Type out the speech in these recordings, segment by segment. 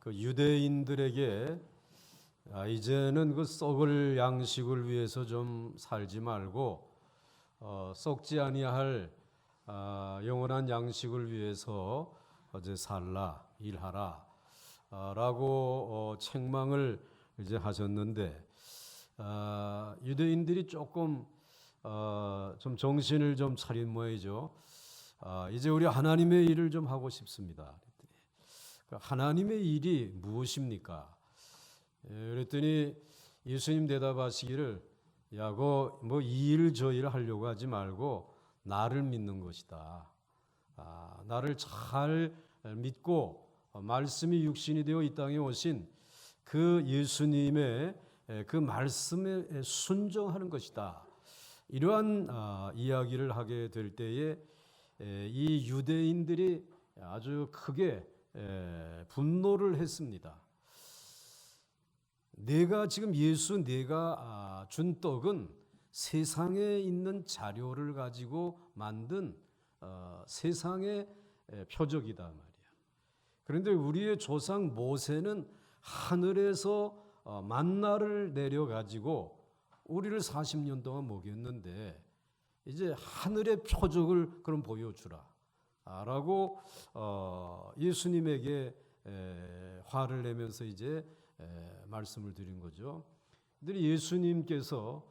그 유대인들에게 이제는 그 썩을 양식을 위해서 좀 살지 말고 썩지 아니할 영원한 양식을 위해서 어제 살라 일하라 라고 책망을 이제 하셨는데 유대인들이 조금 좀 정신을 좀 차린 모양이죠. 이제 우리 하나님의 일을 좀 하고 싶습니다. 하나님의 일이 무엇입니까? 그랬더니 예수님 대답하시기를 야고 뭐 이 일 저 일 하려고 하지 말고 나를 믿는 것이다. 나를 잘 믿고 말씀이 육신이 되어 이 땅에 오신 그 예수님의 그 말씀에 순종하는 것이다. 이러한 이야기를 하게 될 때에 이 유대인들이 아주 크게 분노를 했습니다. 내가 지금 내가 준 떡은 세상에 있는 자료를 가지고 만든 세상의 표적이다 말이야. 그런데 우리의 조상 모세는 하늘에서 만나를 내려 가지고 우리를 40년 동안 먹였는데 이제 하늘의 표적을 그럼 보여주라 라고 예수님에게 화를 내면서 이제 말씀을 드린 거죠. 근데 예수님께서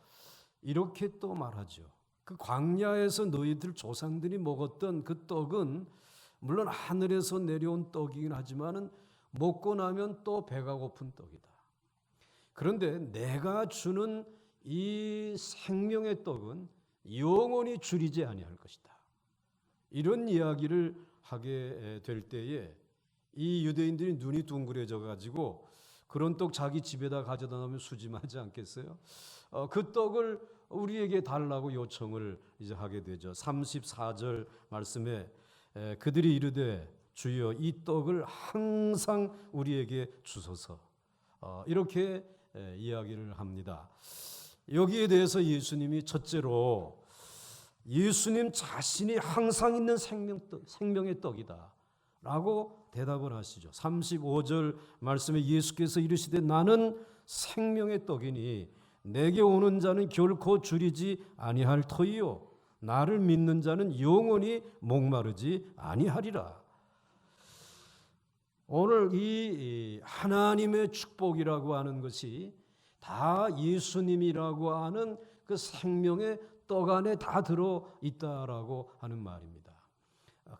이렇게 또 말하죠. 그 광야에서 너희들 조상들이 먹었던 그 떡은 물론 하늘에서 내려온 떡이긴 하지만은 먹고 나면 또 배가 고픈 떡이다. 그런데 내가 주는 이 생명의 떡은 영원히 줄이지 아니할 것이다. 이런 이야기를 하게 될 때에 이 유대인들이 눈이 둥그레져 가지고 그런 떡 자기 집에다 가져다 놓으면 수심하지 않겠어요? 그 떡을 우리에게 달라고 요청을 이제 하게 되죠. 34절 말씀에 그들이 이르되 주여 이 떡을 항상 우리에게 주소서 이렇게 이야기를 합니다. 여기에 대해서 예수님이 첫째로 예수님 자신이 항상 있는 생명의 떡이다 라고 대답을 하시죠. 35절 말씀에 예수께서 이르시되 나는 생명의 떡이니 내게 오는 자는 결코 줄이지 아니할 터이요 나를 믿는 자는 영원히 목마르지 아니하리라. 오늘 이 하나님의 축복이라고 하는 것이 다 예수님이라고 하는 그 생명의 떡 안에 다 들어 있다라고 하는 말입니다.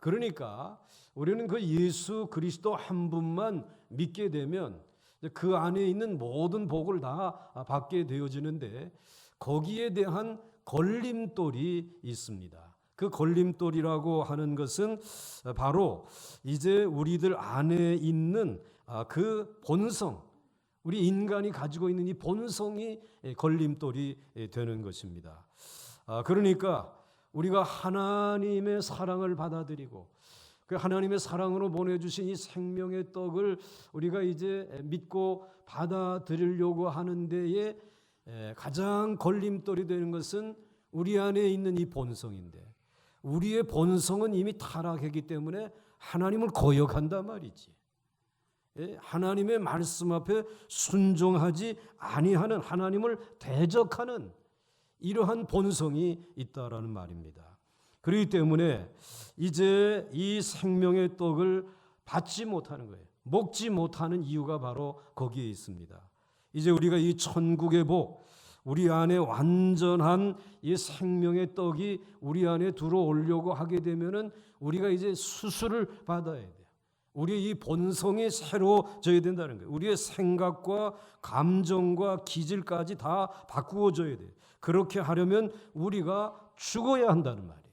그러니까 우리는 그 예수 그리스도 한 분만 믿게 되면 그 안에 있는 모든 복을 다 받게 되어지는데 거기에 대한 걸림돌이 있습니다. 그 걸림돌이라고 하는 것은 바로 이제 우리들 안에 있는 그 본성, 우리 인간이 가지고 있는 이 본성이 걸림돌이 되는 것입니다. 그러니까 우리가 하나님의 사랑을 받아들이고 그 하나님의 사랑으로 보내주신 이 생명의 떡을 우리가 이제 믿고 받아들이려고 하는 데에 가장 걸림돌이 되는 것은 우리 안에 있는 이 본성인데 우리의 본성은 이미 타락했기 때문에 하나님을 거역한단 말이지. 하나님의 말씀 앞에 순종하지 아니하는 하나님을 대적하는 이러한 본성이 있다라는 말입니다. 그렇기 때문에 이제 이 생명의 떡을 받지 못하는 거예요. 먹지 못하는 이유가 바로 거기에 있습니다. 이제 우리가 이 천국의 복, 우리 안에 완전한 이 생명의 떡이 우리 안에 들어오려고 하게 되면은 우리가 이제 수술을 받아야 돼요. 우리의 이 본성이 새로워져야 된다는 거예요. 우리의 생각과 감정과 기질까지 다 바꾸어져야 돼요. 그렇게 하려면 우리가 죽어야 한다는 말이에요.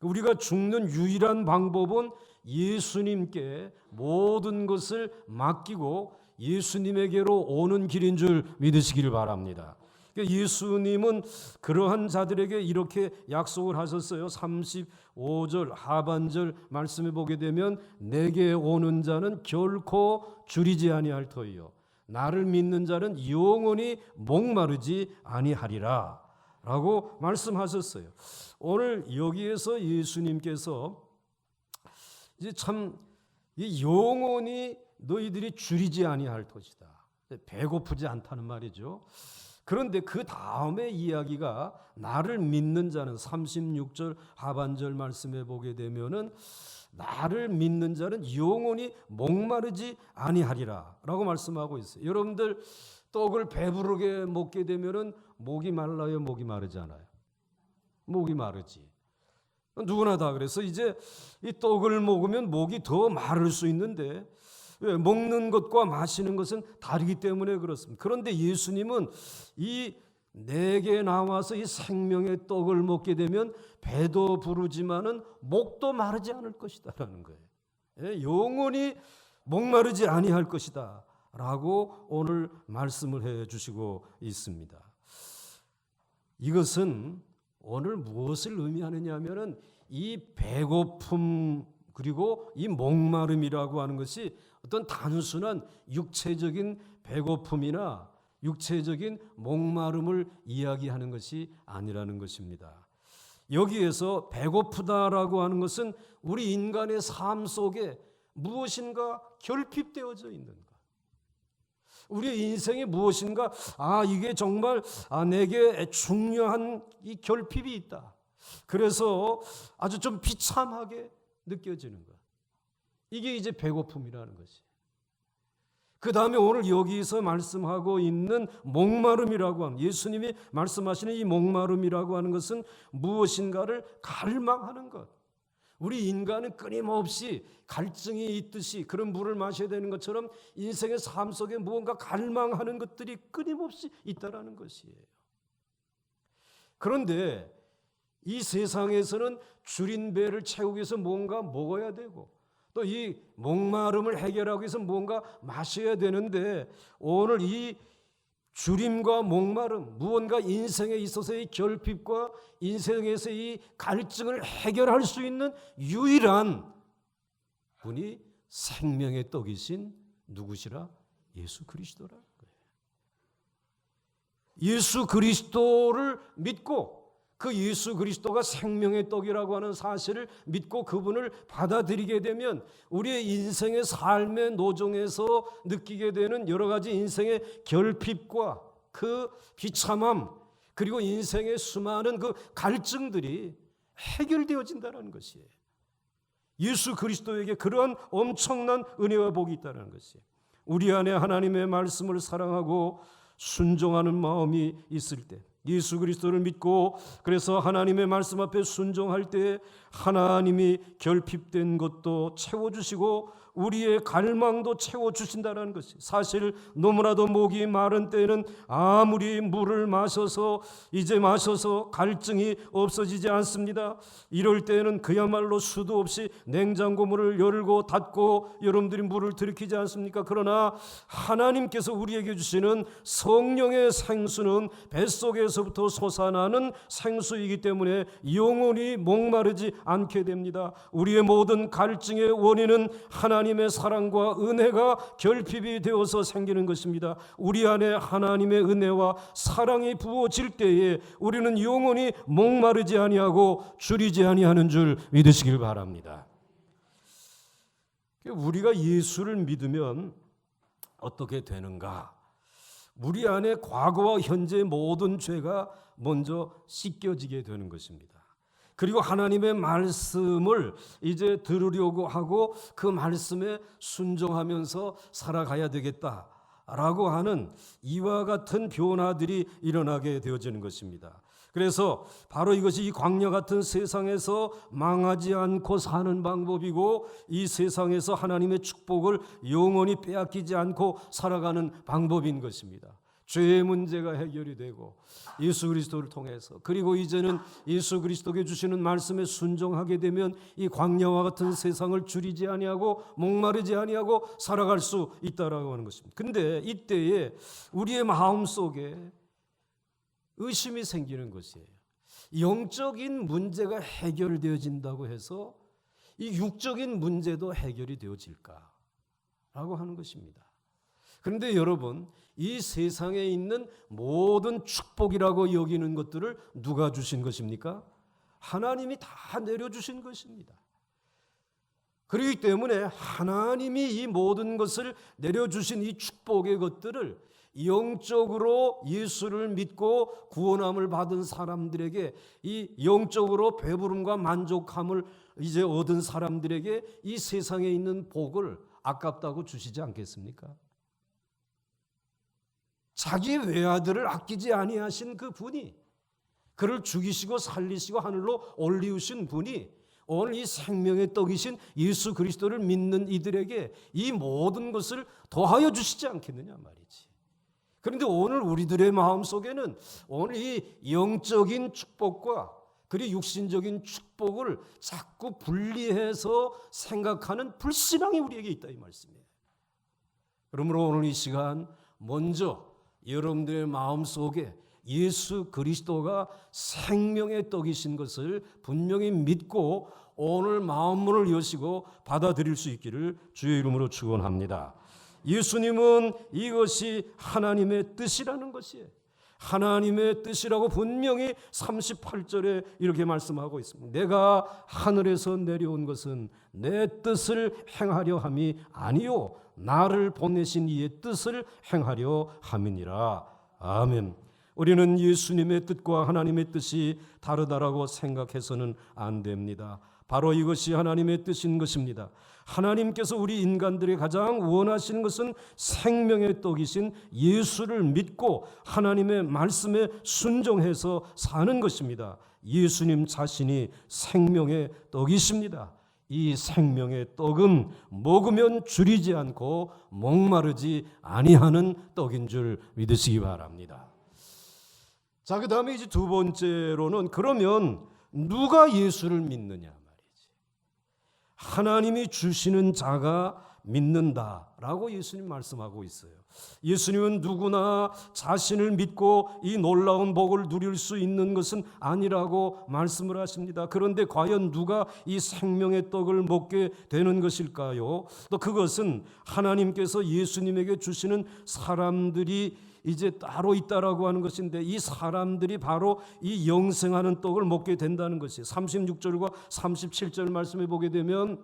우리가 죽는 유일한 방법은 예수님께 모든 것을 맡기고 예수님에게로 오는 길인 줄 믿으시기를 바랍니다. 예수님은 그러한 자들에게 이렇게 약속을 하셨어요. 35절 하반절 말씀에 보게 되면 내게 오는 자는 결코 줄이지 아니할 터이요 나를 믿는 자는 영원히 목마르지 아니하리라 라고 말씀하셨어요. 오늘 여기에서 예수님께서 이제 참 영원히 너희들이 줄이지 아니할 것이다. 배고프지 않다는 말이죠. 그런데 그 다음에 이야기가 나를 믿는 자는 36절 하반절 말씀에 보게 되면은 나를 믿는 자는 영원히 목마르지 아니하리라 라고 말씀하고 있어요. 여러분들 떡을 배부르게 먹게 되면은 목이 말라요, 목이 마르지 않아요? 목이 마르지. 누구나 다 그래서 이제 이 떡을 먹으면 목이 더 마를 수 있는데 왜? 먹는 것과 마시는 것은 다르기 때문에 그렇습니다. 그런데 예수님은 이 내게 나와서 이 생명의 떡을 먹게 되면 배도 부르지만은 목도 마르지 않을 것이다라는 거예요. 영원히 목마르지 아니할 것이다 라고 오늘 말씀을 해 주시고 있습니다. 이것은 오늘 무엇을 의미하느냐 하면은 이 배고픔 그리고 이 목마름이라고 하는 것이 어떤 단순한 육체적인 배고픔이나 육체적인 목마름을 이야기하는 것이 아니라는 것입니다. 여기에서 배고프다라고 하는 것은 우리 인간의 삶 속에 무엇인가 결핍되어져 있는 것. 우리의 인생에 무엇인가 이게 정말 내게 중요한 이 결핍이 있다. 그래서 아주 좀 비참하게 느껴지는 것. 이게 이제 배고픔이라는 것이. 그 다음에 오늘 여기서 말씀하고 있는 목마름이라고 하는, 예수님이 말씀하시는 이 목마름이라고 하는 것은 무엇인가를 갈망하는 것. 우리 인간은 끊임없이 갈증이 있듯이 그런 물을 마셔야 되는 것처럼 인생의 삶 속에 무언가 갈망하는 것들이 끊임없이 있다라는 것이에요. 그런데 이 세상에서는 줄인 배를 채우기 위해서 뭔가 먹어야 되고 또 이 목마름을 해결하기 위해서 뭔가 마셔야 되는데 오늘 이 줄임과 목마름, 무언가 인생에 있어서의 결핍과 인생에서의 이 갈증을 해결할 수 있는 유일한 분이 생명의 떡이신 누구시라? 예수 그리스도라는 거예요. 예수 그리스도를 믿고 그 예수 그리스도가 생명의 떡이라고 하는 사실을 믿고 그분을 받아들이게 되면 우리의 인생의 삶의 노정에서 느끼게 되는 여러 가지 인생의 결핍과 그 비참함 그리고 인생의 수많은 그 갈증들이 해결되어진다는 것이에요. 예수 그리스도에게 그러한 엄청난 은혜와 복이 있다는 것이에요. 우리 안에 하나님의 말씀을 사랑하고 순종하는 마음이 있을 때 예수 그리스도를 믿고 그래서 하나님의 말씀 앞에 순종할 때 하나님이 결핍된 것도 채워주시고 우리의 갈망도 채워주신다는 것이 사실 너무나도 목이 마른 때에는 아무리 물을 마셔서 이제 마셔서 갈증이 없어지지 않습니다. 이럴 때에는 그야말로 수도 없이 냉장고 문을 열고 닫고 여러분들이 물을 들이키지 않습니까? 그러나 하나님께서 우리에게 주시는 성령의 생수는 뱃속에서부터 솟아나는 생수이기 때문에 영원히 목마르지 않게 됩니다. 우리의 모든 갈증의 원인은 하나님의 사랑과 은혜가 결핍이 되어서 생기는 것입니다. 우리 안에 하나님의 은혜와 사랑이 부어질 때에 우리는 영원히 목마르지 아니하고 줄이지 아니하는 줄 믿으시길 바랍니다. 우리가 예수를 믿으면 어떻게 되는가? 우리 안에 과거와 현재의 모든 죄가 먼저 씻겨지게 되는 것입니다. 그리고 하나님의 말씀을 이제 들으려고 하고 그 말씀에 순종하면서 살아가야 되겠다라고 하는 이와 같은 변화들이 일어나게 되어지는 것입니다. 그래서 바로 이것이 이 광야 같은 세상에서 망하지 않고 사는 방법이고 이 세상에서 하나님의 축복을 영원히 빼앗기지 않고 살아가는 방법인 것입니다. 죄의 문제가 해결이 되고 예수 그리스도를 통해서 그리고 이제는 예수 그리스도께 주시는 말씀에 순종하게 되면 이 광야와 같은 세상을 줄이지 아니하고 목마르지 아니하고 살아갈 수 있다라고 하는 것입니다. 근데 이때에 우리의 마음속에 의심이 생기는 것이에요. 영적인 문제가 해결되어진다고 해서 이 육적인 문제도 해결이 되어질까라고 하는 것입니다. 그런데 여러분, 이 세상에 있는 모든 축복이라고 여기는 것들을 누가 주신 것입니까? 하나님이 다 내려주신 것입니다. 그렇기 때문에 하나님이 이 모든 것을 내려주신 이 축복의 것들을 영적으로 예수를 믿고 구원함을 받은 사람들에게, 이 영적으로 배부름과 만족함을 이제 얻은 사람들에게 이 세상에 있는 복을 아깝다고 주시지 않겠습니까? 자기 외아들을 아끼지 아니하신 그 분이, 그를 죽이시고 살리시고 하늘로 올리우신 분이 오늘 이 생명의 떡이신 예수 그리스도를 믿는 이들에게 이 모든 것을 더하여 주시지 않겠느냐 말이지. 그런데 오늘 우리들의 마음속에는 오늘 이 영적인 축복과 그리고 육신적인 축복을 자꾸 분리해서 생각하는 불신앙이 우리에게 있다 이 말씀이에요. 그러므로 오늘 이 시간 먼저 여러분들의 마음속에 예수 그리스도가 생명의 떡이신 것을 분명히 믿고 오늘 마음문을 여시고 받아들일 수 있기를 주의 이름으로 축원합니다. 예수님은 이것이 하나님의 뜻이라는 것이에요. 하나님의 뜻이라고 분명히 38절에 이렇게 말씀하고 있습니다. 내가 하늘에서 내려온 것은 내 뜻을 행하려 함이 아니요 나를 보내신 이의 뜻을 행하려 함이니라. 아멘. 우리는 예수님의 뜻과 하나님의 뜻이 다르다라고 생각해서는 안 됩니다. 바로 이것이 하나님의 뜻인 것입니다. 하나님께서 우리 인간들이 가장 원하시는 것은 생명의 떡이신 예수를 믿고 하나님의 말씀에 순종해서 사는 것입니다. 예수님 자신이 생명의 떡이십니다. 이 생명의 떡은 먹으면 줄이지 않고 목마르지 아니하는 떡인 줄 믿으시기 바랍니다. 자, 그 다음에 이제 두 번째로는 그러면 누가 예수를 믿느냐 말이지. 하나님이 주시는 자가 믿는다라고 예수님 말씀하고 있어요. 예수님은 누구나 자신을 믿고 이 놀라운 복을 누릴 수 있는 것은 아니라고 말씀을 하십니다. 그런데 과연 누가 이 생명의 떡을 먹게 되는 것일까요? 또 그것은 하나님께서 예수님에게 주시는 사람들이 이제 따로 있다라고 하는 것인데, 이 사람들이 바로 이 영생하는 떡을 먹게 된다는 것이에요. 36절과 37절 말씀해 보게 되면,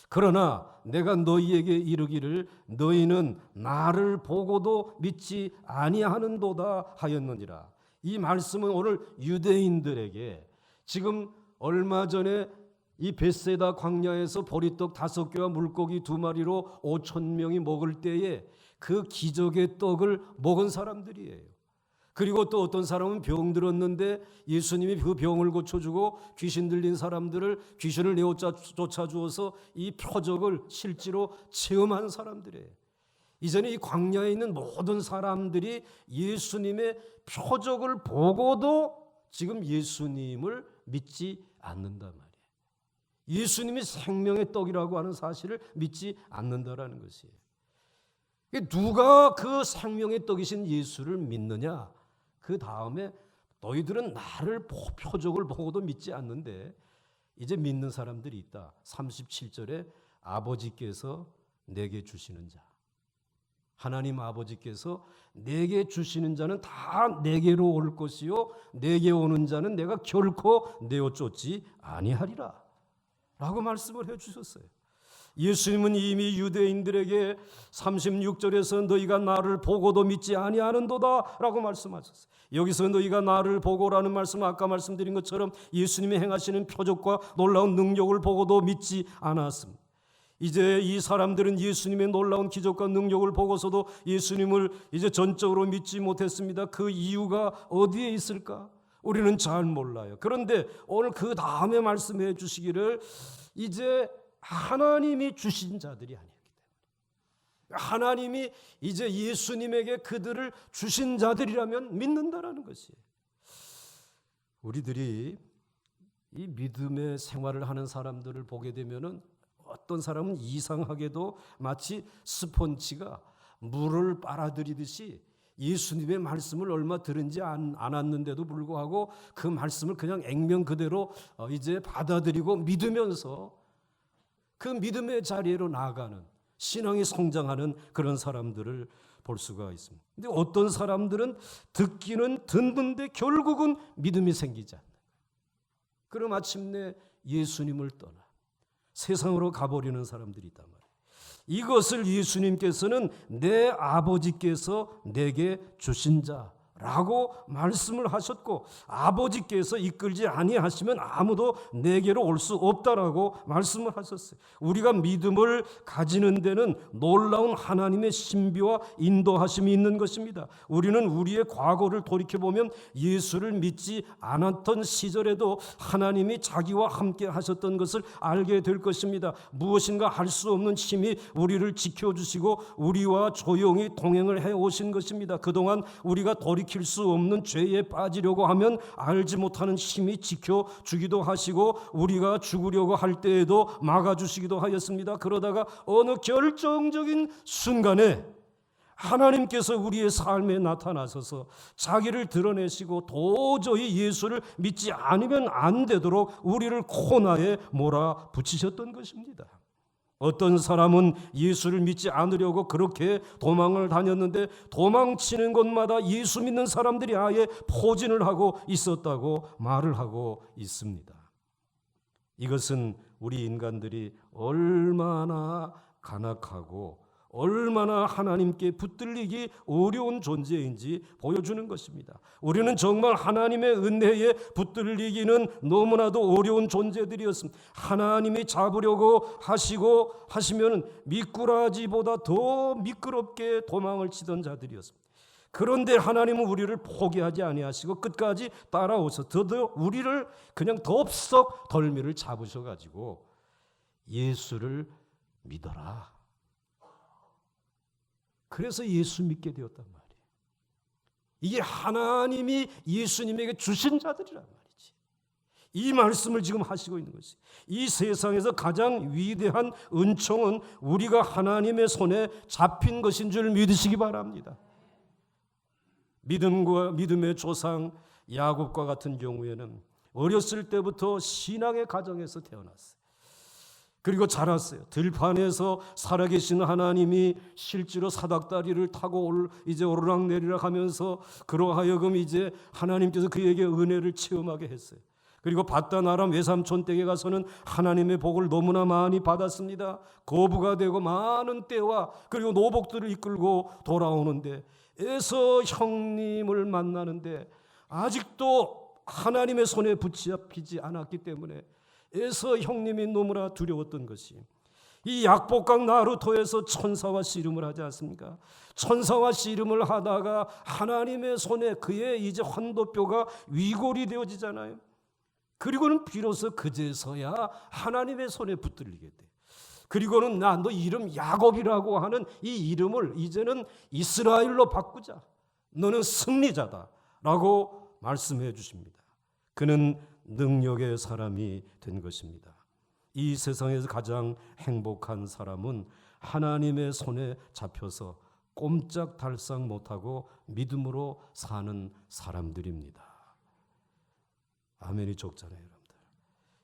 그러나 내가 너희에게 이르기를 너희는 나를 보고도 믿지 아니하는도다 하였느니라. 이 말씀은 오늘 유대인들에게 지금 얼마 전에 이 벳세다 광야에서 보리떡 5개와 물고기 2마리로 5,000명이 먹을 때에 그 기적의 떡을 먹은 사람들이에요. 그리고 또 어떤 사람은 병 들었는데 예수님이 그 병을 고쳐주고 귀신 들린 사람들을 귀신을 내어 쫓아주어서 이 표적을 실제로 체험한 사람들이에요. 이전에 이 광야에 있는 모든 사람들이 예수님의 표적을 보고도 지금 예수님을 믿지 않는단 말이에요. 예수님이 생명의 떡이라고 하는 사실을 믿지 않는다라는 것이에요. 누가 그 생명의 떡이신 예수를 믿느냐? 그 다음에 너희들은 나를 표적을 보고도 믿지 않는데 이제 믿는 사람들이 있다. 37절에 아버지께서 내게 주시는 자, 하나님 아버지께서 내게 주시는 자는 다 내게로 올 것이요 내게 오는 자는 내가 결코 내어 쫓지 아니하리라 라고 말씀을 해주셨어요. 예수님은 이미 유대인들에게 36절에서 너희가 나를 보고도 믿지 아니하는도다 라고 말씀하셨어요. 여기서 너희가 나를 보고라는 말씀은 아까 말씀드린 것처럼 예수님이 행하시는 표적과 놀라운 능력을 보고도 믿지 않았습니다. 이제 이 사람들은 예수님의 놀라운 기적과 능력을 보고서도 예수님을 이제 전적으로 믿지 못했습니다. 그 이유가 어디에 있을까? 우리는 잘 몰라요. 그런데 오늘 그 다음에 말씀해 주시기를 이제 하나님이 주신 자들이 아니었기 때문에, 하나님이 이제 예수님에게 그들을 주신 자들이라면 믿는다라는 것이에요. 우리들이 이 믿음의 생활을 하는 사람들을 보게 되면은 어떤 사람은 이상하게도 마치 스폰지가 물을 빨아들이듯이 예수님의 말씀을 얼마 들은지 않았는데도 불구하고 그 말씀을 그냥 액면 그대로 이제 받아들이고 믿으면서 그 믿음의 자리로 나아가는, 신앙이 성장하는 그런 사람들을 볼 수가 있습니다. 근데 어떤 사람들은 듣기는 듣는데 결국은 믿음이 생기지 않는 거예요. 그럼 마침내 예수님을 떠나 세상으로 가버리는 사람들이 있단 말이에요. 이것을 예수님께서는 내 아버지께서 내게 주신 자라고 말씀을 하셨고, 아버지께서 이끌지 아니하시면 아무도 내게로 올 수 없다라고 말씀을 하셨어요. 우리가 믿음을 가지는 데는 놀라운 하나님의 신비와 인도하심이 있는 것입니다. 우리는 우리의 과거를 돌이켜보면 예수를 믿지 않았던 시절에도 하나님이 자기와 함께 하셨던 것을 알게 될 것입니다. 무엇인가 할 수 없는 힘이 우리를 지켜주시고 우리와 조용히 동행을 해오신 것입니다. 그동안 우리가 돌이킬 수 없는 죄에 빠지려고 하면 알지 못하는 힘이 지켜주기도 하시고, 우리가 죽으려고 할 때에도 막아주시기도 하였습니다. 그러다가 어느 결정적인 순간에 하나님께서 우리의 삶에 나타나셔서 자기를 드러내시고 도저히 예수를 믿지 않으면 안 되도록 우리를 코너에 몰아붙이셨던 것입니다. 어떤 사람은 예수를 믿지 않으려고 그렇게 도망을 다녔는데, 도망치는 곳마다 예수 믿는 사람들이 아예 포진을 하고 있었다고 말을 하고 있습니다. 이것은 우리 인간들이 얼마나 간악하고 얼마나 하나님께 붙들리기 어려운 존재인지 보여주는 것입니다. 우리는 정말 하나님의 은혜에 붙들리기는 너무나도 어려운 존재들이었습니다. 하나님이 잡으려고 하시면 미꾸라지보다 더 미끄럽게 도망을 치던 자들이었습니다. 그런데 하나님은 우리를 포기하지 아니하시고 끝까지 따라오셔서 더더 우리를 그냥 덥석 덜미를 잡으셔가지고 예수를 믿어라. 그래서 예수 믿게 되었단 말이에요. 이게 하나님이 예수님에게 주신 자들이란 말이지. 이 말씀을 지금 하시고 있는 것이, 이 세상에서 가장 위대한 은총은 우리가 하나님의 손에 잡힌 것인 줄 믿으시기 바랍니다. 믿음의 조상 야곱과 같은 경우에는 어렸을 때부터 신앙의 가정에서 태어났어요. 그리고 자랐어요. 들판에서 살아계신 하나님이 실제로 사닥다리를 타고 이제 오르락내리락 하면서 그러하여금 이제 하나님께서 그에게 은혜를 체험하게 했어요. 그리고 밧단 아람 외삼촌 댁에 가서는 하나님의 복을 너무나 많이 받았습니다. 거부가 되고 많은 때와 그리고 노복들을 이끌고 돌아오는데, 에서 형님을 만나는데 아직도 하나님의 손에 붙잡히지 않았기 때문에 에서 형님이 너무나 두려웠던 것이, 이 약복강 나루토에서 천사와 씨름을 하지 않습니까? 천사와 씨름을 하다가 하나님의 손에 그의 이제 환도뼈가 위골이 되어지잖아요. 그리고는 비로소 그제서야 하나님의 손에 붙들리게 돼. 그리고는 너 이름 야곱이라고 하는 이 이름을 이제는 이스라엘로 바꾸자. 너는 승리자다라고 말씀해 주십니다. 그는 능력의 사람이 된 것입니다. 이 세상에서 가장 행복한 사람은 하나님의 손에 잡혀서 꼼짝달싹 못하고 믿음으로 사는 사람들입니다. 아멘이 적잖아요, 여러분들.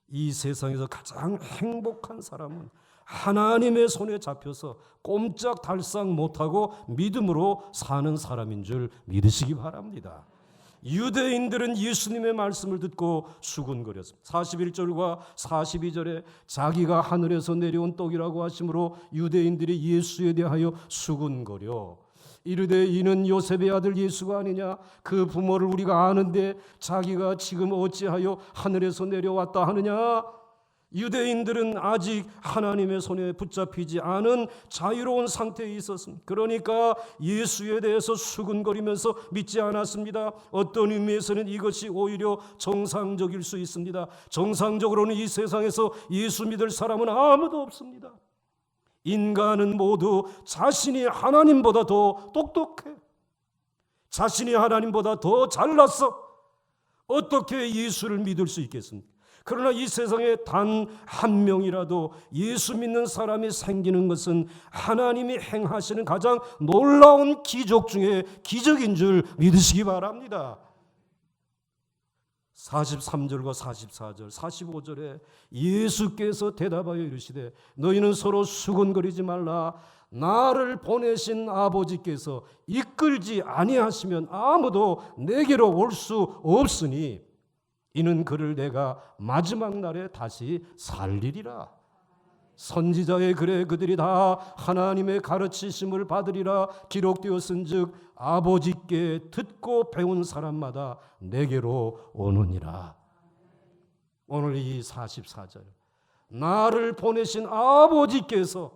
이 세상에서 가장 행복한 사람은 하나님의 손에 잡혀서 꼼짝달싹 못하고 믿음으로 사는 사람인 줄 믿으시기 바랍니다. 유대인들은 예수님의 말씀을 듣고 수군거렸습니다. 41절과 42절에 자기가 하늘에서 내려온 떡이라고 하심으로 유대인들이 예수에 대하여 수군거려 이르되 이는 요셉의 아들 예수가 아니냐, 그 부모를 우리가 아는데 자기가 지금 어찌하여 하늘에서 내려왔다 하느냐. 유대인들은 아직 하나님의 손에 붙잡히지 않은 자유로운 상태에 있었습니다. 그러니까 예수에 대해서 수근거리면서 믿지 않았습니다. 어떤 의미에서는 이것이 오히려 정상적일 수 있습니다. 정상적으로는 이 세상에서 예수 믿을 사람은 아무도 없습니다. 인간은 모두 자신이 하나님보다 더 똑똑해, 자신이 하나님보다 더 잘났어. 어떻게 예수를 믿을 수 있겠습니까? 그러나 이 세상에 단 한 명이라도 예수 믿는 사람이 생기는 것은 하나님이 행하시는 가장 놀라운 기적 중에 기적인 줄 믿으시기 바랍니다. 43절과 44절, 45절에 예수께서 대답하여 이르시되 너희는 서로 수군거리지 말라. 나를 보내신 아버지께서 이끌지 아니하시면 아무도 내게로 올 수 없으니 이는 그를 내가 마지막 날에 다시 살리리라. 선지자의 글에 그들이 다 하나님의 가르치심을 받으리라 기록되었은즉 아버지께 듣고 배운 사람마다 내게로 오느니라. 오늘 이 44절, 나를 보내신 아버지께서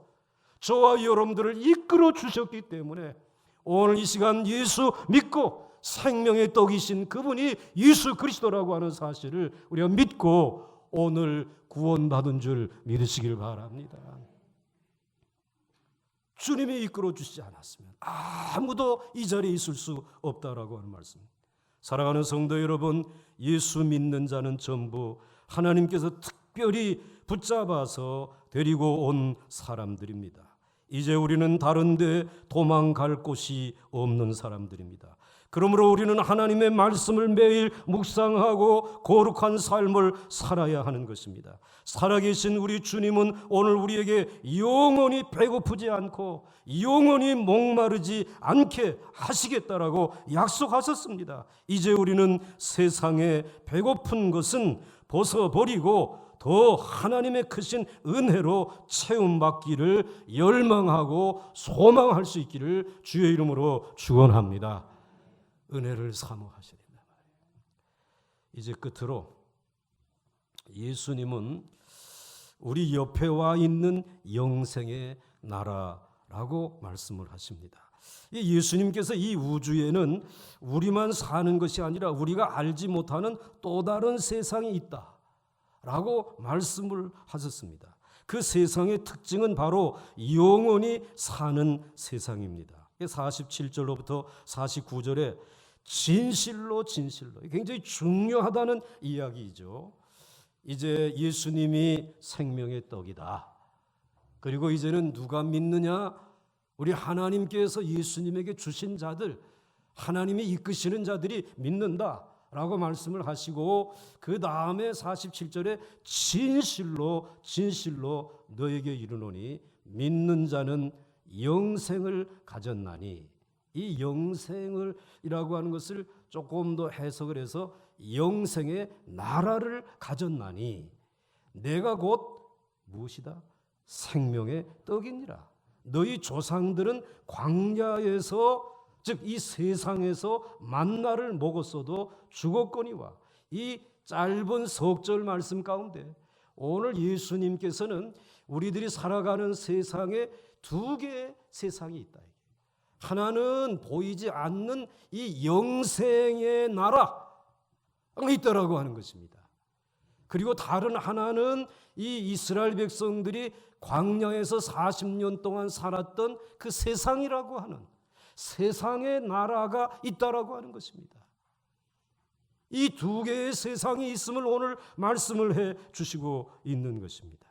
저와 여러분들을 이끌어 주셨기 때문에 오늘 이 시간 예수 믿고 생명의 떡이신 그분이 예수 그리스도라고 하는 사실을 우리가 믿고 오늘 구원받은 줄 믿으시길 바랍니다. 주님이 이끌어 주시지 않았으면 아무도 이 자리에 있을 수 없다라고 하는 말씀. 사랑하는 성도 여러분, 예수 믿는 자는 전부 하나님께서 특별히 붙잡아서 데리고 온 사람들입니다. 이제 우리는 다른 데 도망갈 곳이 없는 사람들입니다. 그러므로 우리는 하나님의 말씀을 매일 묵상하고 거룩한 삶을 살아야 하는 것입니다. 살아계신 우리 주님은 오늘 우리에게 영원히 배고프지 않고 영원히 목마르지 않게 하시겠다라고 약속하셨습니다. 이제 우리는 세상에 배고픈 것은 벗어버리고 더 하나님의 크신 은혜로 채움받기를 열망하고 소망할 수 있기를 주의 이름으로 축원합니다. 은혜를 사모하셔야 된다 말이에요. 이제 끝으로 예수님은 우리 옆에 와 있는 영생의 나라라고 말씀을 하십니다. 예수님께서 이 우주에는 우리만 사는 것이 아니라 우리가 알지 못하는 또 다른 세상이 있다라고 말씀을 하셨습니다. 그 세상의 특징은 바로 영원히 사는 세상입니다. 47절로부터 49절에 진실로 굉장히 중요하다는 이야기이죠. 이제 예수님이 생명의 떡이다. 그리고 이제는 누가 믿느냐? 우리 하나님께서 예수님에게 주신 자들, 하나님이 이끄시는 자들이 믿는다라고 말씀을 하시고 그 다음에 47절에 진실로 너에게 이르노니 믿는 자는 영생을 가졌나니, 이 영생을이라고 하는 것을 조금 더 해석을 해서 영생의 나라를 가졌나니 내가 곧 무엇이다? 생명의 떡이니라. 너희 조상들은 광야에서 즉 이 세상에서 만나를 먹었어도 죽었거니와. 이 짧은 석절 말씀 가운데 오늘 예수님께서는 우리들이 살아가는 세상에 두 개의 세상이 있다. 하나는 보이지 않는 이 영생의 나라가 있다라고 하는 것입니다. 그리고 다른 하나는 이 이스라엘 백성들이 광야에서 40년 동안 살았던 그 세상이라고 하는 세상의 나라가 있다라고 하는 것입니다. 이 두 개의 세상이 있음을 오늘 말씀을 해 주시고 있는 것입니다.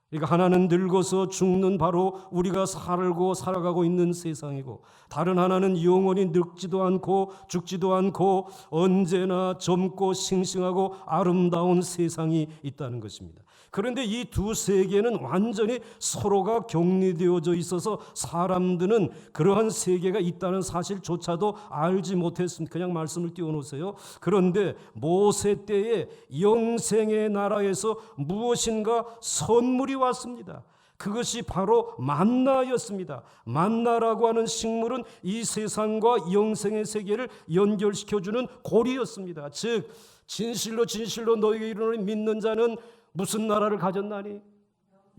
그러니까 하나는 늙어서 죽는 바로 우리가 살고 살아가고 있는 세상이고, 다른 하나는 영원히 늙지도 않고 죽지도 않고 언제나 젊고 싱싱하고 아름다운 세상이 있다는 것입니다. 그런데 이 두 세계는 완전히 서로가 격리되어져 있어서 사람들은 그러한 세계가 있다는 사실조차도 알지 못했습니다. 그냥 말씀을 띄워놓으세요. 그런데 모세 때에 영생의 나라에서 무엇인가 선물이 왔습니다. 그것이 바로 만나였습니다. 만나라고 하는 식물은 이 세상과 영생의 세계를 연결시켜주는 고리였습니다. 즉 진실로 너희에게 이르노니 믿는 자는 무슨 나라를 가졌나니?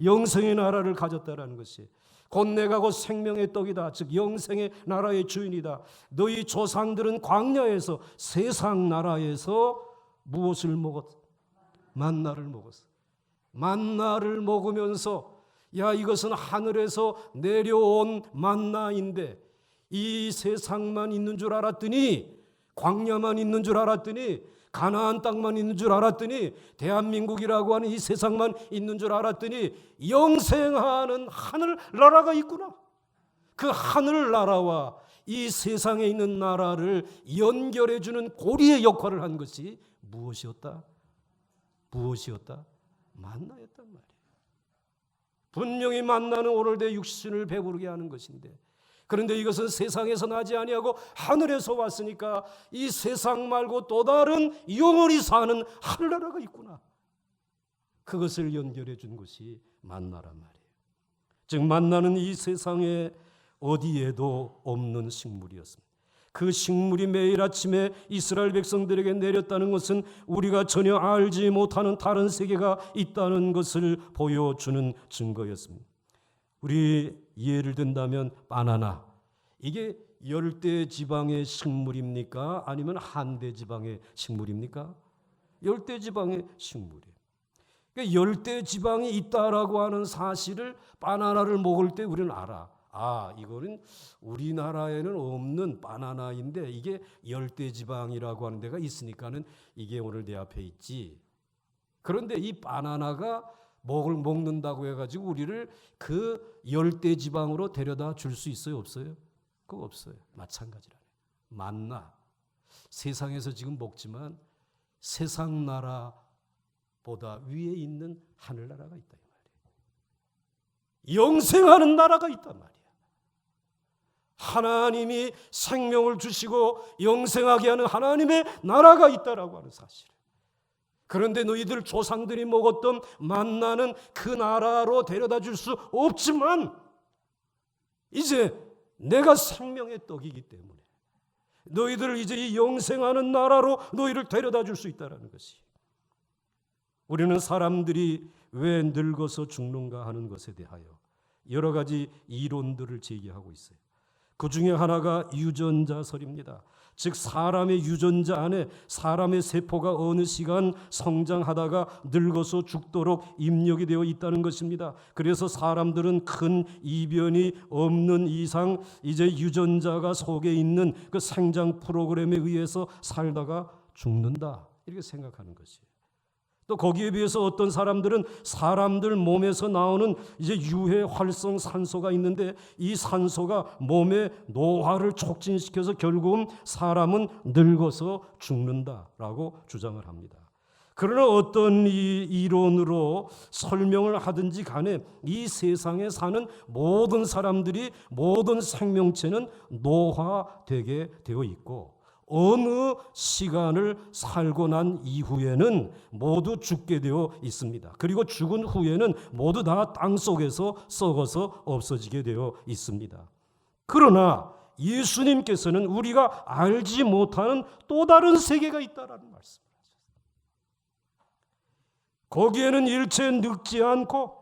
영생의 나라를 가졌다라는 것이 곧 내가 곧 생명의 떡이다. 즉 영생의 나라의 주인이다. 너희 조상들은 광야에서 세상 나라에서 무엇을 먹었어? 만나를 먹었어. 만나를 먹으면서 야, 이것은 하늘에서 내려온 만나인데 이 세상만 있는 줄 알았더니, 광야만 있는 줄 알았더니, 가나안 땅만 있는 줄 알았더니, 대한민국이라고 하는 이 세상만 있는 줄 알았더니 영생하는 하늘나라가 있구나. 그 하늘나라와 이 세상에 있는 나라를 연결해주는 고리의 역할을 한 것이 무엇이었다? 만나였단 말이에요. 분명히 만나는 오늘 내 육신을 배부르게 하는 것인데, 그런데 이것은 세상에서 나지 아니하고 하늘에서 왔으니까 이 세상 말고 또 다른 영원히 사는 하늘나라가 있구나. 그것을 연결해 준 것이 만나란 말이에요. 즉 만나는 이 세상에 어디에도 없는 식물이었습니다. 그 식물이 매일 아침에 이스라엘 백성들에게 내렸다는 것은 우리가 전혀 알지 못하는 다른 세계가 있다는 것을 보여주는 증거였습니다. 우리 예를 든다면 바나나, 이게 열대 지방의 식물입니까? 아니면 한대 지방의 식물입니까? 열대 지방의 식물이에요. 그러니까 열대 지방이 있다라고 하는 사실을 바나나를 먹을 때 우리는 알아. 아, 이거는 우리나라에는 없는 바나나인데 이게 열대 지방이라고 하는 데가 있으니까는 이게 오늘 내 앞에 있지. 그런데 이 바나나가 먹는다고 해가지고 우리를 그 열대 지방으로 데려다 줄 수 있어요? 없어요? 그거 없어요. 마찬가지라네. 만나. 세상에서 지금 먹지만 세상 나라보다 위에 있는 하늘나라가 있다 이 말이에요. 영생하는 나라가 있단 말이에요. 하나님이 생명을 주시고 영생하게 하는 하나님의 나라가 있다라고 하는 사실. 그런데 너희들 조상들이 먹었던 만나는 그 나라로 데려다 줄 수 없지만 이제 내가 생명의 떡이기 때문에 너희들을 이제 이 영생하는 나라로 너희를 데려다 줄 수 있다는 것이. 우리는 사람들이 왜 늙어서 죽는가 하는 것에 대하여 여러 가지 이론들을 제기하고 있어요. 그 중에 하나가 유전자설입니다. 즉 사람의 유전자 안에 사람의 세포가 어느 시간 성장하다가 늙어서 죽도록 입력이 되어 있다는 것입니다. 그래서 사람들은 큰 이변이 없는 이상 이제 유전자가 속에 있는 그 생장 프로그램에 의해서 살다가 죽는다, 이렇게 생각하는 것이에요. 또 거기에 비해서 어떤 사람들은 사람들 몸에서 나오는 이제 유해 활성 산소가 있는데 이 산소가 몸의 노화를 촉진시켜서 결국은 사람은 늙어서 죽는다라고 주장을 합니다. 그러나 어떤 이 이론으로 설명을 하든지 간에 이 세상에 사는 모든 사람들이, 모든 생명체는 노화되게 되어 있고 어느 시간을 살고 난 이후에는 모두 죽게 되어 있습니다. 그리고 죽은 후에는 모두 다 땅 속에서 썩어서 없어지게 되어 있습니다. 그러나 예수님께서는 우리가 알지 못하는 또 다른 세계가 있다라는 말씀을 하셨습니다. 거기에는 일체 늙지 않고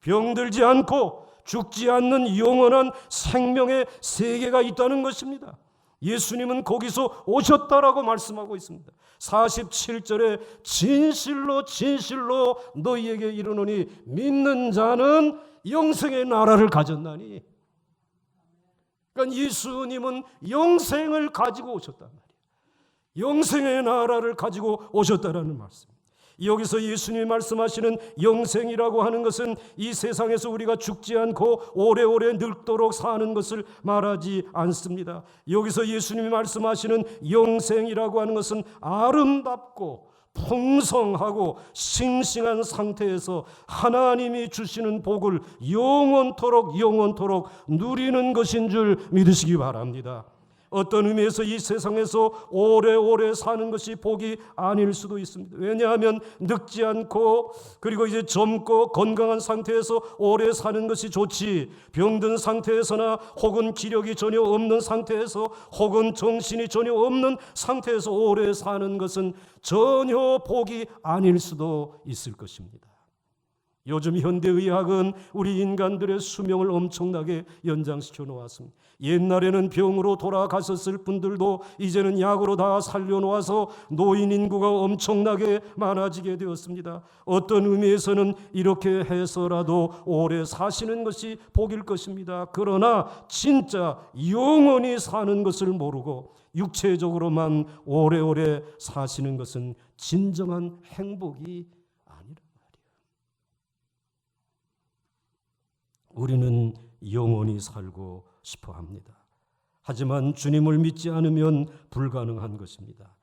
병들지 않고 죽지 않는 영원한 생명의 세계가 있다는 것입니다. 예수님은 거기서 오셨다라고 말씀하고 있습니다. 47절에 진실로 진실로 너희에게 이르노니 믿는 자는 영생의 나라를 가졌나니. 그러니까 예수님은 영생을 가지고 오셨단 말이에요. 영생의 나라를 가지고 오셨다라는 말씀. 여기서 예수님이 말씀하시는 영생이라고 하는 것은 이 세상에서 우리가 죽지 않고 오래오래 늙도록 사는 것을 말하지 않습니다. 여기서 예수님이 말씀하시는 영생이라고 하는 것은 아름답고 풍성하고 싱싱한 상태에서 하나님이 주시는 복을 영원토록 누리는 것인 줄 믿으시기 바랍니다. 어떤 의미에서 이 세상에서 오래오래 사는 것이 복이 아닐 수도 있습니다. 왜냐하면 늙지 않고 그리고 이제 젊고 건강한 상태에서 오래 사는 것이 좋지, 병든 상태에서나 혹은 기력이 전혀 없는 상태에서 혹은 정신이 전혀 없는 상태에서 오래 사는 것은 전혀 복이 아닐 수도 있을 것입니다. 요즘 현대의학은 우리 인간들의 수명을 엄청나게 연장시켜 놓았습니다. 옛날에는 병으로 돌아갔었을 분들도 이제는 약으로 다 살려놓아서 노인 인구가 엄청나게 많아지게 되었습니다. 어떤 의미에서는 이렇게 해서라도 오래 사시는 것이 복일 것입니다. 그러나 진짜 영원히 사는 것을 모르고 육체적으로만 오래오래 사시는 것은 진정한 행복이 아니란 말이에요. 우리는 영원히 살고 싶어 합니다. 하지만 주님을 믿지 않으면 불가능한 것입니다.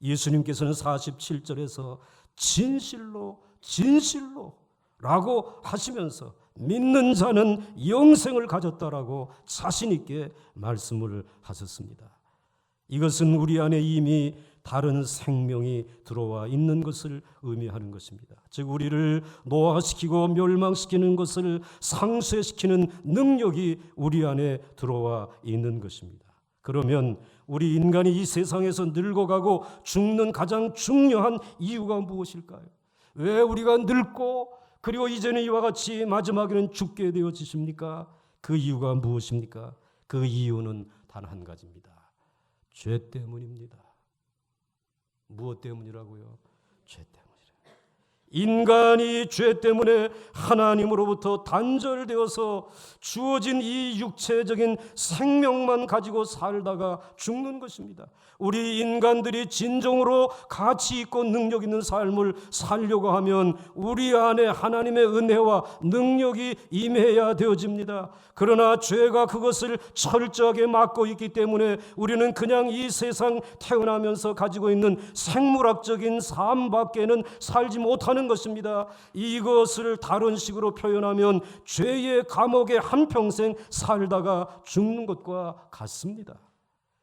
예수님께서는 47절에서 진실로 라고 하시면서 믿는 자는 영생을 가졌다라고 자신 있게 말씀을 하셨습니다. 이것은 우리 안에 이미 다른 생명이 들어와 있는 것을 의미하는 것입니다. 즉 우리를 노화시키고 멸망시키는 것을 상쇄시키는 능력이 우리 안에 들어와 있는 것입니다. 그러면 우리 인간이 이 세상에서 늙어가고 죽는 가장 중요한 이유가 무엇일까요? 왜 우리가 늙고 그리고 이전에 이와 같이 마지막에는 죽게 되어지십니까? 그 이유가 무엇입니까? 그 이유는 단 한 가지입니다. 죄 때문입니다. 무엇 때문이라고요? 죄 때문이래요. 인간이 죄 때문에 하나님으로부터 단절되어서 주어진 이 육체적인 생명만 가지고 살다가 죽는 것입니다. 우리 인간들이 진정으로 가치 있고 능력 있는 삶을 살려고 하면 우리 안에 하나님의 은혜와 능력이 임해야 되어집니다. 그러나 죄가 그것을 철저하게 막고 있기 때문에 우리는 그냥 이 세상 태어나면서 가지고 있는 생물학적인 삶밖에는 살지 못하는 것입니다. 이것을 다른 식으로 표현하면 죄의 감옥에 한평생 살다가 죽는 것과 같습니다.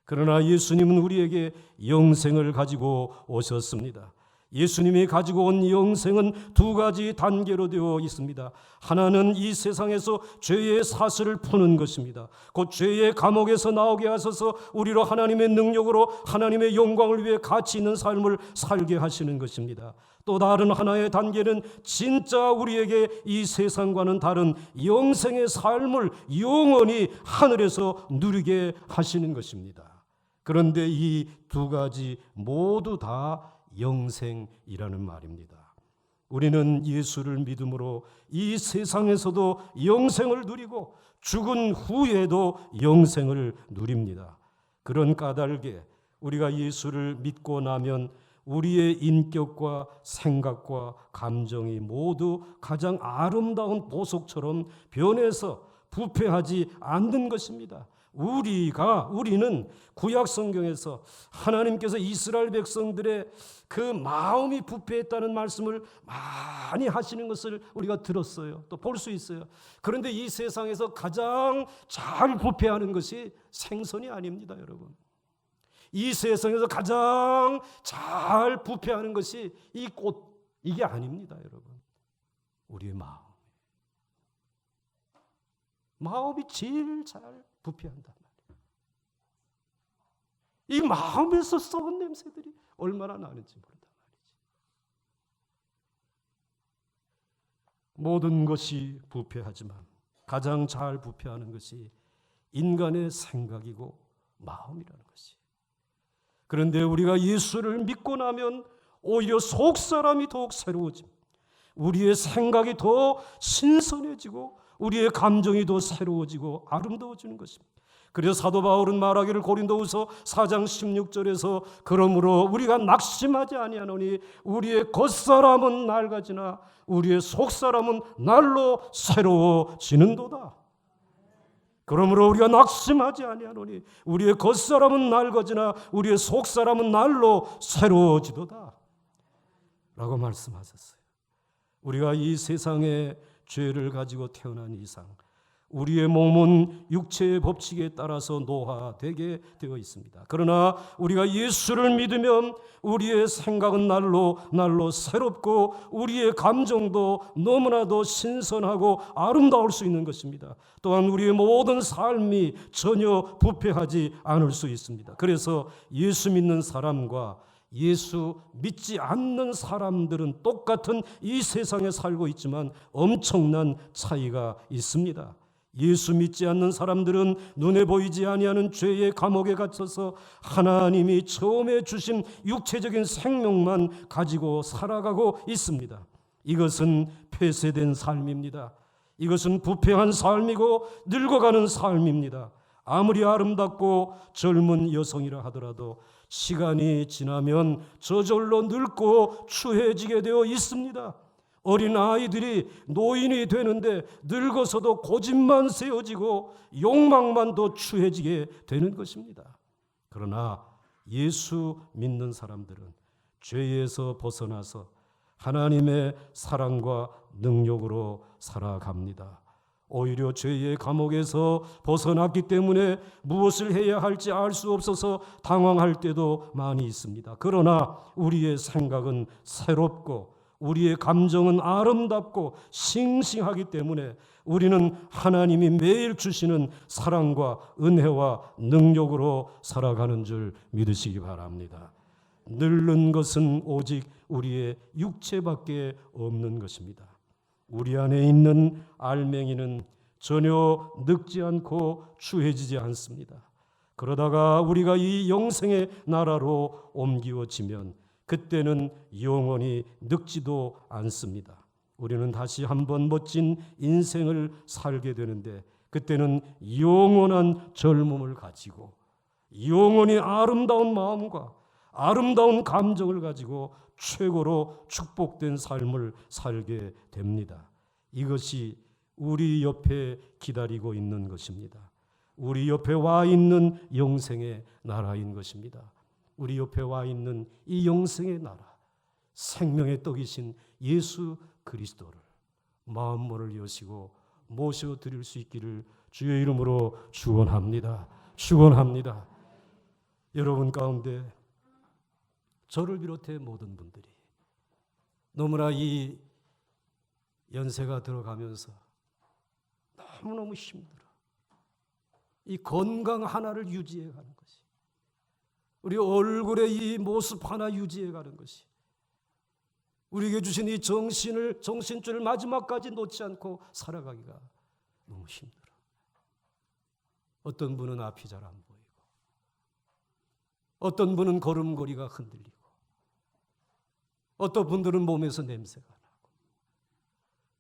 그러나 예수님은 우리에게 영생을 가지고 오셨습니다. 예수님이 가지고 온 영생은 두 가지 단계로 되어 있습니다. 하나는 이 세상에서 죄의 사슬을 푸는 것입니다. 곧 죄의 감옥에서 나오게 하셔서 우리로 하나님의 능력으로 하나님의 영광을 위해 가치 있는 삶을 살게 하시는 것입니다. 또 다른 하나의 단계는 진짜 우리에게 이 세상과는 다른 영생의 삶을 영원히 하늘에서 누리게 하시는 것입니다. 그런데 이 두 가지 모두 다 영생이라는 말입니다. 우리는 예수를 믿음으로 이 세상에서도 영생을 누리고 죽은 후에도 영생을 누립니다. 그런 까닭에 우리가 예수를 믿고 나면 우리의 인격과 생각과 감정이 모두 가장 아름다운 보석처럼 변해서 부패하지 않는 것입니다. 우리는 구약 성경에서 하나님께서 이스라엘 백성들의 그 마음이 부패했다는 말씀을 많이 하시는 것을 우리가 들었어요. 또 볼 수 있어요. 그런데 이 세상에서 가장 잘 부패하는 것이 생선이 아닙니다, 여러분. 이 세상에서 가장 잘 부패하는 것이 이 꽃, 이게 아닙니다, 여러분. 우리의 마음이 제일 잘 부패한단 말이에요. 이 마음에서 썩은 냄새들이 얼마나 나는지 모른단 말이지. 모든 것이 부패하지만 가장 잘 부패하는 것이 인간의 생각이고 마음이라는 것이. 그런데 우리가 예수를 믿고 나면 오히려 속사람이 더욱 새로워집니다. 우리의 생각이 더 신선해지고 우리의 감정이 더 새로워지고 아름다워지는 것입니다. 그래서 사도 바울은 말하기를 고린도후서 4장 16절에서 그러므로 우리가 낙심하지 아니하노니 우리의 겉사람은 낡아지나 우리의 속사람은 날로 새로워지는도다. 그러므로 우리가 낙심하지 아니하노니 우리의 겉사람은 낡아지나 우리의 속사람은 날로 새로워지도다 라고 말씀하셨어요. 우리가 이 세상에 죄를 가지고 태어난 이상 우리의 몸은 육체의 법칙에 따라서 노화되게 되어 있습니다. 그러나 우리가 예수를 믿으면 우리의 생각은 날로 새롭고 우리의 감정도 너무나도 신선하고 아름다울 수 있는 것입니다. 또한 우리의 모든 삶이 전혀 부패하지 않을 수 있습니다. 그래서 예수 믿는 사람과 예수 믿지 않는 사람들은 똑같은 이 세상에 살고 있지만 엄청난 차이가 있습니다. 예수 믿지 않는 사람들은 눈에 보이지 아니하는 죄의 감옥에 갇혀서 하나님이 처음에 주신 육체적인 생명만 가지고 살아가고 있습니다. 이것은 폐쇄된 삶입니다. 이것은 부패한 삶이고 늙어가는 삶입니다. 아무리 아름답고 젊은 여성이라 하더라도 시간이 지나면 저절로 늙고 추해지게 되어 있습니다. 어린 아이들이 노인이 되는데 늙어서도 고집만 세워지고 욕망만 더 추해지게 되는 것입니다. 그러나 예수 믿는 사람들은 죄에서 벗어나서 하나님의 사랑과 능력으로 살아갑니다. 오히려 죄의 감옥에서 벗어났기 때문에 무엇을 해야 할지 알 수 없어서 당황할 때도 많이 있습니다. 그러나 우리의 생각은 새롭고 우리의 감정은 아름답고 싱싱하기 때문에 우리는 하나님이 매일 주시는 사랑과 은혜와 능력으로 살아가는 줄 믿으시기 바랍니다. 늙는 것은 오직 우리의 육체밖에 없는 것입니다. 우리 안에 있는 알맹이는 전혀 늙지 않고 추해지지 않습니다. 그러다가 우리가 이 영생의 나라로 옮기어지면 그때는 영원히 늙지도 않습니다. 우리는 다시 한번 멋진 인생을 살게 되는데 그때는 영원한 젊음을 가지고 영원히 아름다운 마음과 아름다운 감정을 가지고 최고로 축복된 삶을 살게 됩니다. 이것이 우리 옆에 기다리고 있는 것입니다. 우리 옆에 와 있는 영생의 나라인 것입니다. 우리 옆에 와 있는 이 영생의 나라, 생명의 떡이신 예수 그리스도를 마음문을 여시고 모셔드릴 수 있기를 주의 이름으로 축원합니다. 축원합니다. 여러분 가운데 저를 비롯해 모든 분들이 너무나 이 연세가 들어가면서 너무너무 힘들어. 이 건강 하나를 유지해 가는 것이, 우리 얼굴의 이 모습 하나 유지해 가는 것이, 우리에게 주신 이 정신줄을 마지막까지 놓지 않고 살아가기가 너무 힘들어. 어떤 분은 앞이 잘 안 보이고, 어떤 분은 걸음걸이가 흔들리고, 어떤 분들은 몸에서 냄새가 나고,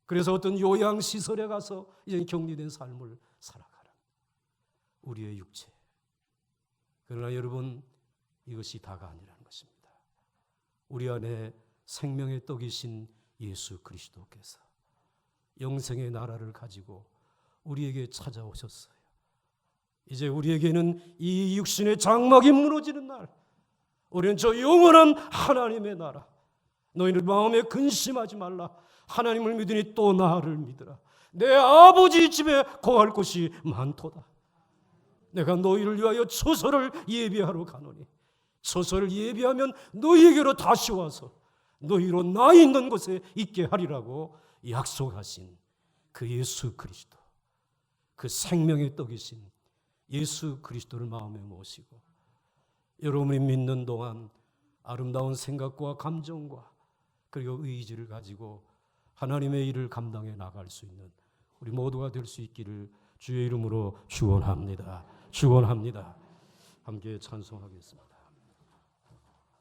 그래서 어떤 요양시설에 가서 이제 격리된 삶을 살아가는 우리의 육체. 그러나 여러분, 이것이 다가 아니라는 것입니다. 우리 안에 생명의 떡이신 예수 그리스도께서 영생의 나라를 가지고 우리에게 찾아오셨어요. 이제 우리에게는 이 육신의 장막이 무너지는 날, 우리는 저 영원한 하나님의 나라, 너희는 마음에 근심하지 말라. 하나님을 믿으니 또 나를 믿으라. 내 아버지 집에 거할 곳이 많도다. 내가 너희를 위하여 처소를 예비하러 가노니 처소를 예비하면 너희에게로 다시 와서 너희로 나 있는 곳에 있게 하리라고 약속하신 그 예수 그리스도, 그 생명의 떡이신 예수 그리스도를 마음에 모시고 여러분이 믿는 동안 아름다운 생각과 감정과 그리고 의지를 가지고 하나님의 일을 감당해 나갈 수 있는 우리 모두가 될 수 있기를 주의 이름으로 축원합니다. 축원합니다. 함께 찬송하겠습니다.